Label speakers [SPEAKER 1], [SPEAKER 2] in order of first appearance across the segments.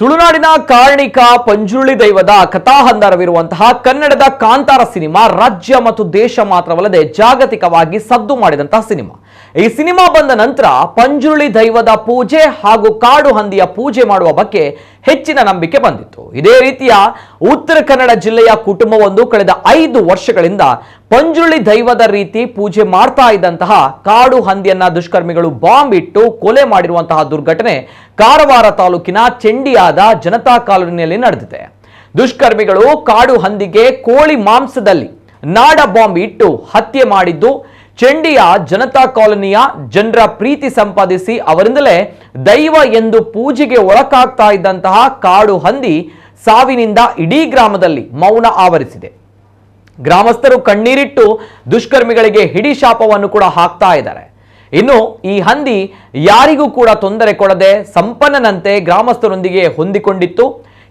[SPEAKER 1] ತುಳುನಾಡಿನ ಕಾರ್ಣಿಕ ಪಂಜುರ್ಲಿ ದೈವದ ಕಥಾಹಂದರವಿರುವಂತಹ ಕನ್ನಡದ ಕಾಂತಾರ ಸಿನಿಮಾ ರಾಜ್ಯ ಮತ್ತು ದೇಶ ಮಾತ್ರವಲ್ಲದೆ ಜಾಗತಿಕವಾಗಿ ಸದ್ದು ಮಾಡಿದಂತಹ ಸಿನಿಮಾ. ಈ ಸಿನಿಮಾ ಬಂದ ನಂತರ ಪಂಜುರ್ಲಿ ದೈವದ ಪೂಜೆ ಹಾಗೂ ಕಾಡು ಹಂದಿಯ ಪೂಜೆ ಮಾಡುವ ಬಗ್ಗೆ ಹೆಚ್ಚಿನ ನಂಬಿಕೆ ಬಂದಿತ್ತು. ಇದೇ ರೀತಿಯ ಉತ್ತರ ಕನ್ನಡ ಜಿಲ್ಲೆಯ ಕುಟುಂಬವೊಂದು ಕಳೆದ 5 ವರ್ಷಗಳಿಂದ ಪಂಜುರ್ಲಿ ದೈವದ ರೀತಿ ಪೂಜೆ ಮಾಡ್ತಾ ಇದ್ದಂತಹ ಕಾಡು ಹಂದಿಯನ್ನ ದುಷ್ಕರ್ಮಿಗಳು ಬಾಂಬ್ ಇಟ್ಟು ಕೊಲೆ ಮಾಡಿರುವಂತಹ ದುರ್ಘಟನೆ ಕಾರವಾರ ತಾಲೂಕಿನ ಚೆಂಡಿಯಾದ ಜನತಾ ಕಾಲೋನಿಯಲ್ಲಿ ನಡೆದಿದೆ. ದುಷ್ಕರ್ಮಿಗಳು ಕಾಡು ಹಂದಿಗೆ ಕೋಳಿ ಮಾಂಸದಲ್ಲಿ ನಾಡ ಬಾಂಬ್ ಇಟ್ಟು ಹತ್ಯೆ ಮಾಡಿದ್ದು ಚೆಂಡಿಯ ಜನತಾ ಕಾಲೋನಿಯ ಜನರ ಪ್ರೀತಿ ಸಂಪಾದಿಸಿ ಅವರಿಂದಲೇ ದೈವ ಎಂದು ಪೂಜೆಗೆ ಒಳಗಾಗ್ತಾ ಇದ್ದಂತಹ ಕಾಡು ಹಂದಿ ಸಾವಿನಿಂದ ಇಡೀ ಗ್ರಾಮದಲ್ಲಿ ಮೌನ ಆವರಿಸಿದೆ. ಗ್ರಾಮಸ್ಥರು ಕಣ್ಣೀರಿಟ್ಟು ದುಷ್ಕರ್ಮಿಗಳಿಗೆ ಹಿಡಿ ಶಾಪವನ್ನು ಕೂಡ ಹಾಕ್ತಾ ಇದ್ದಾರೆ. ಇನ್ನು ಈ ಹಂದಿ ಯಾರಿಗೂ ಕೂಡ ತೊಂದರೆ ಕೊಡದೆ ಸಂಪನ್ನನಂತೆ ಗ್ರಾಮಸ್ಥರೊಂದಿಗೆ ಹೊಂದಿಕೊಂಡಿತ್ತು.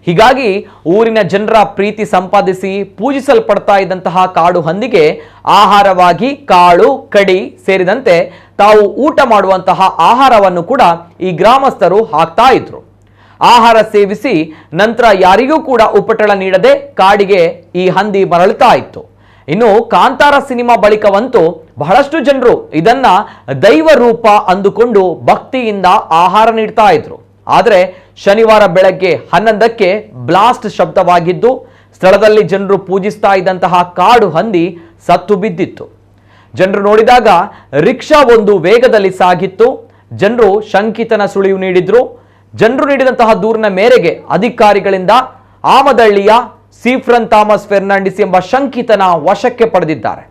[SPEAKER 1] ಹೀಗಾಗಿ ಊರಿನ ಜನರ ಪ್ರೀತಿ ಸಂಪಾದಿಸಿ ಪೂಜಿಸಲ್ಪಡ್ತಾ ಇದ್ದಂತಹ ಕಾಡು ಹಂದಿಗೆ ಆಹಾರವಾಗಿ ಕಾಳು ಕಡಿ ಸೇರಿದಂತೆ ತಾವು ಊಟ ಮಾಡುವಂತಹ ಆಹಾರವನ್ನು ಕೂಡ ಈ ಗ್ರಾಮಸ್ಥರು ಹಾಕ್ತಾ ಇದ್ರು. ಆಹಾರ ಸೇವಿಸಿ ನಂತರ ಯಾರಿಗೂ ಕೂಡ ಉಪಟಳ ನೀಡದೆ ಕಾಡಿಗೆ ಈ ಹಂದಿ ಮರಳುತ್ತಾ ಇತ್ತು. ಇನ್ನು ಕಾಂತಾರ ಸಿನಿಮಾ ಬಳಿಕವಂತೂ ಬಹಳಷ್ಟು ಜನರು ಇದನ್ನ ದೈವ ರೂಪ ಅಂದುಕೊಂಡು ಭಕ್ತಿಯಿಂದ ಆಹಾರ ನೀಡ್ತಾ ಇದ್ರು. ಆದರೆ ಶನಿವಾರ ಬೆಳಗ್ಗೆ 11ಕ್ಕೆ ಬ್ಲಾಸ್ಟ್ ಶಬ್ದವಾಗಿದ್ದು ಸ್ಥಳದಲ್ಲಿ ಜನರು ಪೂಜಿಸ್ತಾ ಇದ್ದಂತಹ ಕಾಡು ಹಂದಿ ಸತ್ತು ಬಿದ್ದಿತ್ತು. ಜನರು ನೋಡಿದಾಗ ರಿಕ್ಷಾ ಒಂದು ವೇಗದಲ್ಲಿ ಸಾಗಿತ್ತು. ಜನರು ಶಂಕಿತನ ಸುಳಿವು ನೀಡಿದ್ರು. ಜನರು ನೀಡಿದಂತಹ ದೂರಿನ ಮೇರೆಗೆ ಅಧಿಕಾರಿಗಳಿಂದ ಆಮದಳ್ಳಿಯ ಸೀಫ್ರನ್ ಥಾಮಸ್ ಫೆರ್ನಾಂಡಿಸ್ ಎಂಬ ಶಂಕಿತನ ವಶಕ್ಕೆ ಪಡೆದಿದ್ದಾರೆ.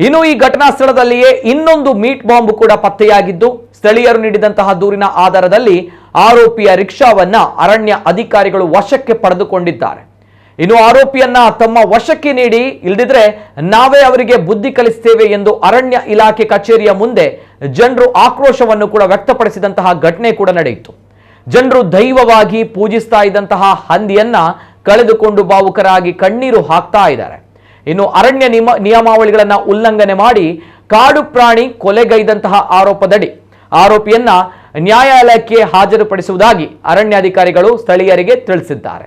[SPEAKER 1] ಇನ್ನು ಈ ಘಟನಾ ಸ್ಥಳದಲ್ಲಿಯೇ ಇನ್ನೊಂದು ಮೀಟ್ ಬಾಂಬ್ ಕೂಡ ಪತ್ತೆಯಾಗಿದ್ದು ಸ್ಥಳೀಯರು ನೀಡಿದಂತಹ ದೂರಿನ ಆಧಾರದಲ್ಲಿ ಆರೋಪಿಯ ರಿಕ್ಷಾವನ್ನ ಅರಣ್ಯ ಅಧಿಕಾರಿಗಳು ವಶಕ್ಕೆ ಪಡೆದುಕೊಂಡಿದ್ದಾರೆ. ಇನ್ನು ಆರೋಪಿಯನ್ನ ತಮ್ಮ ವಶಕ್ಕೆ ನೀಡಿ, ಇಲ್ಲದಿದ್ರೆ ನಾವೇ ಅವರಿಗೆ ಬುದ್ಧಿ ಕಲಿಸ್ತೇವೆ ಎಂದು ಅರಣ್ಯ ಇಲಾಖೆ ಕಚೇರಿಯ ಮುಂದೆ ಜನರು ಆಕ್ರೋಶವನ್ನು ಕೂಡ ವ್ಯಕ್ತಪಡಿಸಿದಂತಹ ಘಟನೆ ಕೂಡ ನಡೆಯಿತು. ಜನರು ದೈವವಾಗಿ ಪೂಜಿಸ್ತಾ ಇದ್ದಂತಹ ಹಂದಿಯನ್ನ ಕಳೆದುಕೊಂಡು ಭಾವುಕರಾಗಿ ಕಣ್ಣೀರು ಹಾಕ್ತಾ ಇದ್ದಾರೆ. ಇನ್ನು ಅರಣ್ಯ ನಿಯಮಾವಳಿಗಳನ್ನ ಉಲ್ಲಂಘನೆ ಮಾಡಿ ಕಾಡು ಪ್ರಾಣಿ ಕೊಲೆಗೈದಂತಹ ಆರೋಪದಡಿ ಆರೋಪಿಯನ್ನ ನ್ಯಾಯಾಲಯಕ್ಕೆ ಹಾಜರುಪಡಿಸುವುದಾಗಿ ಅರಣ್ಯಾಧಿಕಾರಿಗಳು ಸ್ಥಳೀಯರಿಗೆ ತಿಳಿಸಿದ್ದಾರೆ.